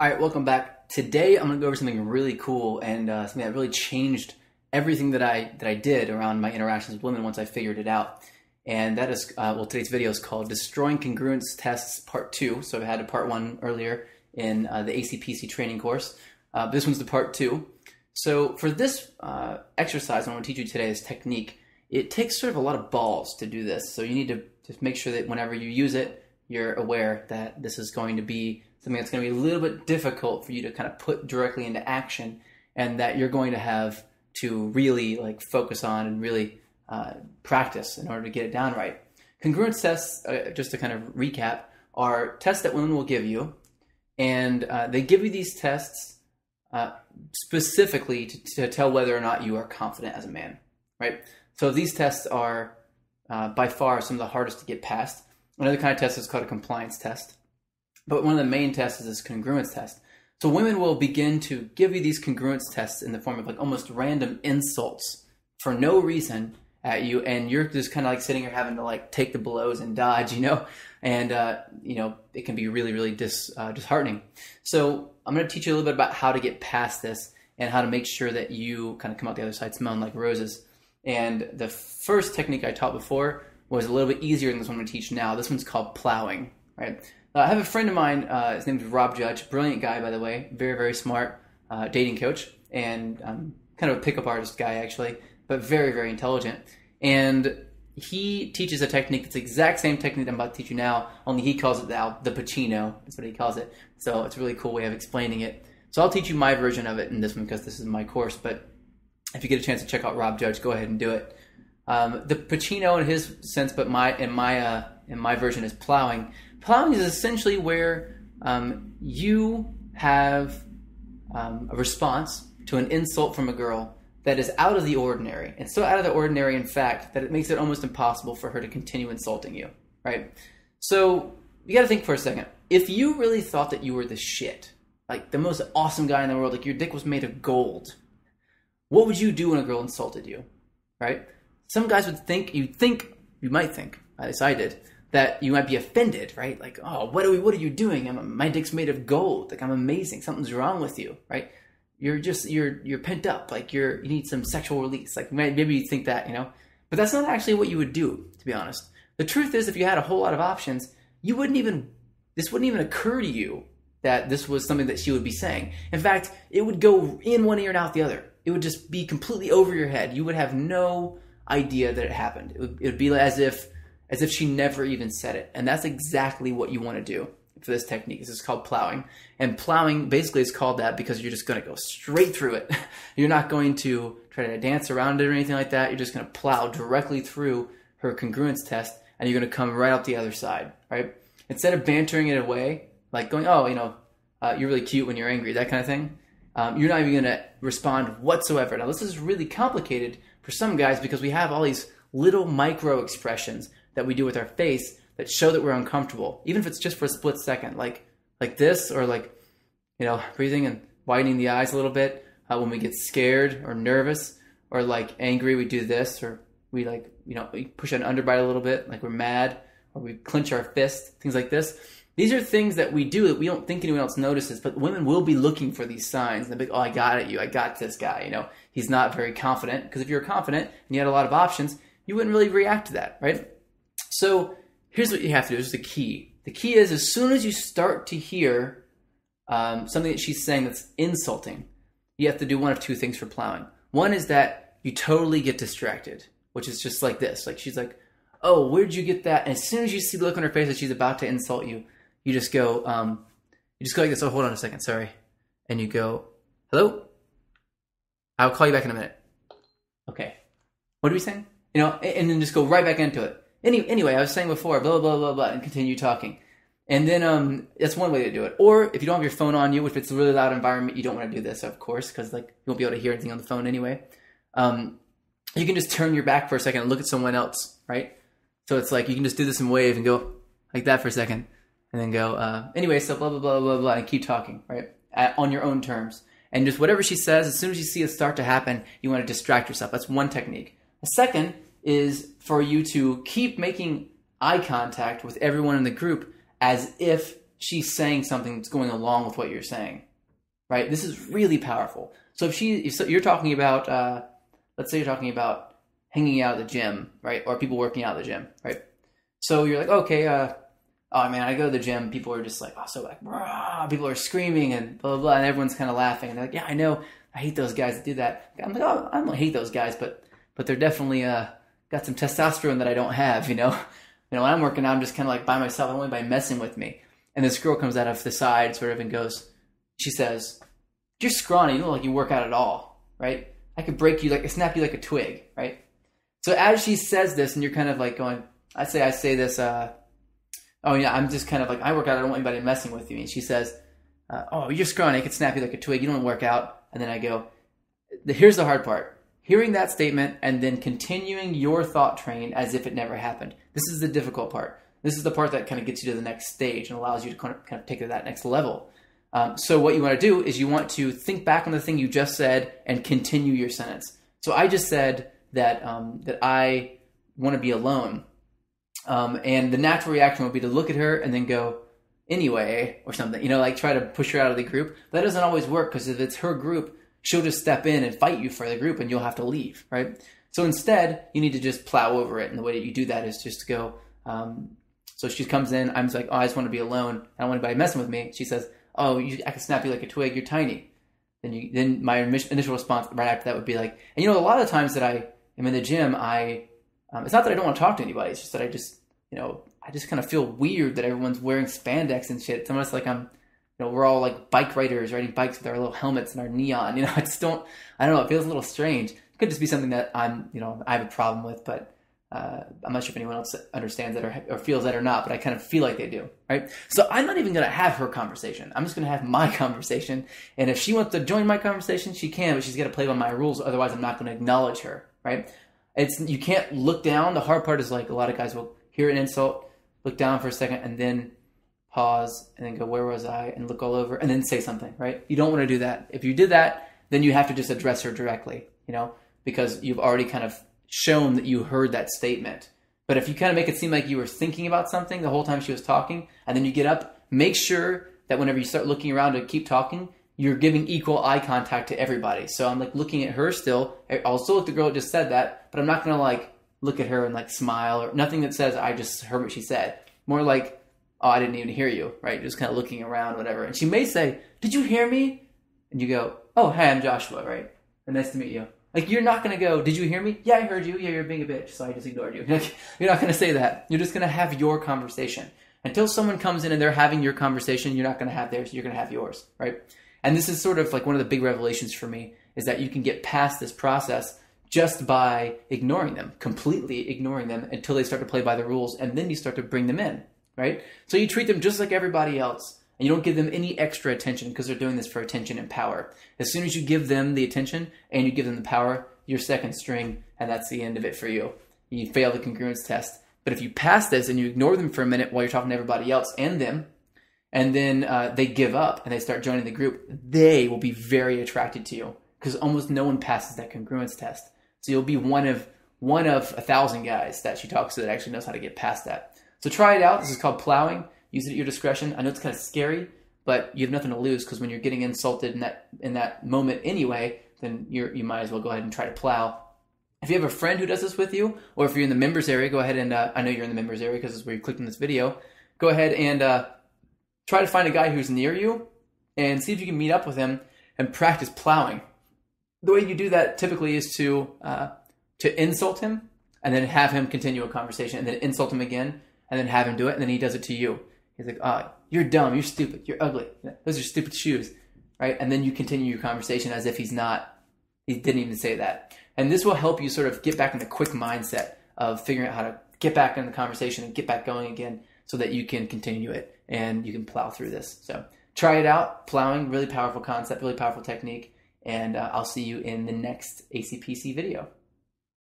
All right, welcome back. Today I'm going to go over something really cool and something that really changed everything that I did around my interactions with women once I figured it out. And that is, today's video is called Destroying Congruence Tests Part 2. So I had a Part 1 earlier in the ACPC training course. This one's the Part 2. So for this exercise I want to teach you today, this technique, it takes sort of a lot of balls to do this. So you need to just make sure that whenever you use it, you're aware that this is going to be something that's going to be a little bit difficult for you to kind of put directly into action, and that you're going to have to really focus on and really practice in order to get it down right. Congruence tests, just to kind of recap, are tests that women will give you, and they give you these tests specifically to tell whether or not you are confident as a man, right? So these tests are by far some of the hardest to get past. Another kind of test is called a compliance test. But one of the main tests is this congruence test. So women will begin to give you these congruence tests in the form of almost random insults for no reason at you, and you're just kind of sitting here having to take the blows and dodge, and it can be really, really disheartening. So I'm going to teach you a little bit about how to get past this and how to make sure that you kind of come out the other side smelling like roses. And the first technique I taught before was a little bit easier than this one I'm going to teach now. This one's called plowing, right? I have a friend of mine, his name is Rob Judge, brilliant guy, by the way, very, very smart dating coach, and kind of a pickup artist guy, actually, but very, very intelligent. And he teaches a technique that's the exact same technique I'm about to teach you now, only he calls it the Pacino. That's what he calls it. So it's a really cool way of explaining it. So I'll teach you my version of it in this one because this is my course, but if you get a chance to check out Rob Judge, go ahead and do it. The Pacino in his sense, but in my version is plowing. Plowing is essentially where you have a response to an insult from a girl that is out of the ordinary. It's so out of the ordinary, in fact, that it makes it almost impossible for her to continue insulting you, right? So you got to think for a second. If you really thought that you were the shit, the most awesome guy in the world, your dick was made of gold, what would you do when a girl insulted you, right? Some guys would think, you might think, at least I did, that you might be offended, right? Oh, what are you doing? My dick's made of gold. I'm amazing. Something's wrong with you, right? You're pent up. You need some sexual release. Maybe you think that, but that's not actually what you would do, to be honest. The truth is, if you had a whole lot of options, this wouldn't even occur to you that this was something that she would be saying. In fact, it would go in one ear and out the other. It would just be completely over your head. You would have no idea that it happened. It would be as if she never even said it. And that's exactly what you want to do for this technique. This is called plowing. And plowing basically is called that because you're just going to go straight through it. You're not going to try to dance around it or anything like that. You're just going to plow directly through her congruence test, and you're going to come right out the other side, right? Instead of bantering it away, going, oh, you're really cute when you're angry, that kind of thing, you're not even going to respond whatsoever. Now, this is really complicated for some guys because we have all these little micro expressions that we do with our face that show that we're uncomfortable, even if it's just for a split second, like this, or breathing and widening the eyes a little bit when we get scared or nervous, or angry, we do this, or we we push an underbite a little bit, we're mad, or we clench our fist, things like this. These are things that we do that we don't think anyone else notices, but women will be looking for these signs. They'll be like, oh, I got it, I got this guy, he's not very confident, because if you're confident and you had a lot of options, you wouldn't really react to that, right? So here's what you have to do. This is the key. The key is, as soon as you start to hear something that she's saying that's insulting, you have to do one of two things for plowing. One is that you totally get distracted, which is just like this. She's like, oh, where'd you get that? And as soon as you see the look on her face that she's about to insult you, you just go like this. Oh, hold on a second. Sorry. And you go, hello? I'll call you back in a minute. Okay. What are we saying? And then just go right back into it. Anyway, I was saying before, blah, blah, blah, blah, and continue talking. And then that's one way to do it. Or if you don't have your phone on you, if it's a really loud environment, you don't want to do this, of course, because you won't be able to hear anything on the phone anyway. You can just turn your back for a second and look at someone else, right? So it's you can just do this and wave and go like that for a second, and then go, anyway, so blah, blah, blah, blah, blah, and keep talking, right? On your own terms. And just whatever she says, as soon as you see it start to happen, you want to distract yourself. That's one technique. The second is for you to keep making eye contact with everyone in the group as if she's saying something that's going along with what you're saying, right? This is really powerful. So if you're talking about, let's say you're talking about hanging out at the gym, right? Or people working out at the gym, right? So you're like, okay, oh man, I go to the gym. People are just like, oh, so like, rah, people are screaming and blah, blah, blah, and everyone's kind of laughing. And they're like, yeah, I know. I hate those guys that do that. I'm like, oh, I don't hate those guys, but they're definitely got some testosterone that I don't have, you know? When I'm working out, I'm just kind of like by myself. I don't want anybody messing with me. And this girl comes out of the side sort of and goes, she says, you're scrawny. You don't look like you work out at all, right? I could snap you like a twig, right? So as she says this, and you're kind of like going, I say this, oh yeah, I'm just kind of like, I work out, I don't want anybody messing with me. And she says, oh, you're scrawny, I could snap you like a twig, you don't work out. And then I go, here's the hard part. Hearing that statement and then continuing your thought train as if it never happened. This is the difficult part. This is the part that kind of gets you to the next stage and allows you to kind of take it to that next level. So what you want to do is you want to think back on the thing you just said and continue your sentence. So I just said that I want to be alone. And the natural reaction would be to look at her and then go, anyway, or something, like try to push her out of the group. But that doesn't always work, because if it's her group, she'll just step in and fight you for the group and you'll have to leave, right? So instead, you need to just plow over it. And the way that you do that is just to go, so she comes in, I'm just like, oh, I just want to be alone. I don't want anybody messing with me. She says, oh, I can snap you like a twig, you're tiny. Then my initial response right after that would be like, and a lot of the times that I am in the gym, it's not that I don't want to talk to anybody, it's just that I just kind of feel weird that everyone's wearing spandex and shit. It's almost like we're all like bike riders riding bikes with our little helmets and our neon. I don't know. It feels a little strange. It could just be something that I have a problem with, but I'm not sure if anyone else understands that or feels that or not, but I kind of feel like they do, right? So I'm not even going to have her conversation. I'm just going to have my conversation. And if she wants to join my conversation, she can, but she's got to play by my rules. Otherwise, I'm not going to acknowledge her, right? You can't look down. The hard part is like a lot of guys will hear an insult, look down for a second, and then pause, and then go, where was I? And look all over, and then say something, right? You don't want to do that. If you did that, then you have to just address her directly, because you've already kind of shown that you heard that statement. But if you kind of make it seem like you were thinking about something the whole time she was talking, and then you get up, make sure that whenever you start looking around to keep talking, you're giving equal eye contact to everybody. So I'm like looking at her still. I'll still look at the girl that just said that, but I'm not going to like look at her and like smile or nothing that says I just heard what she said. More like, oh, I didn't even hear you, right? Just kind of looking around, whatever. And she may say, did you hear me? And you go, oh, hey, I'm Joshua, right? And nice to meet you. Like, you're not going to go, did you hear me? Yeah, I heard you. Yeah, you're being a bitch, so I just ignored you. You're not going to say that. You're just going to have your conversation. Until someone comes in and they're having your conversation, you're not going to have theirs. You're going to have yours, right? And this is sort of like one of the big revelations for me, is that you can get past this process just by ignoring them, completely ignoring them until they start to play by the rules, and then you start to bring them in, right? So you treat them just like everybody else, and you don't give them any extra attention because they're doing this for attention and power. As soon as you give them the attention and you give them the power, you're second string, and that's the end of it for you. You fail the congruence test. But if you pass this and you ignore them for a minute while you're talking to everybody else and them, and then they give up and they start joining the group, they will be very attracted to you because almost no one passes that congruence test. So you'll be one of 1,000 guys that she talks to that actually knows how to get past that. So try it out. This is called plowing. Use it at your discretion. I know it's kind of scary, but you have nothing to lose because when you're getting insulted in that moment anyway, then you might as well go ahead and try to plow. If you have a friend who does this with you, or if you're in the members area, go ahead and, I know you're in the members area because it's where you clicked on this video, go ahead and try to find a guy who's near you and see if you can meet up with him and practice plowing. The way you do that typically is to insult him and then have him continue a conversation, and then insult him again and then have him do it, and then he does it to you. He's like, oh, you're dumb, you're stupid, you're ugly, those are stupid shoes, right? And then you continue your conversation as if he didn't even say that. And this will help you sort of get back in the quick mindset of figuring out how to get back in the conversation and get back going again so that you can continue it and you can plow through this. So try it out. Plowing, really powerful concept, really powerful technique. And I'll see you in the next ACPC video.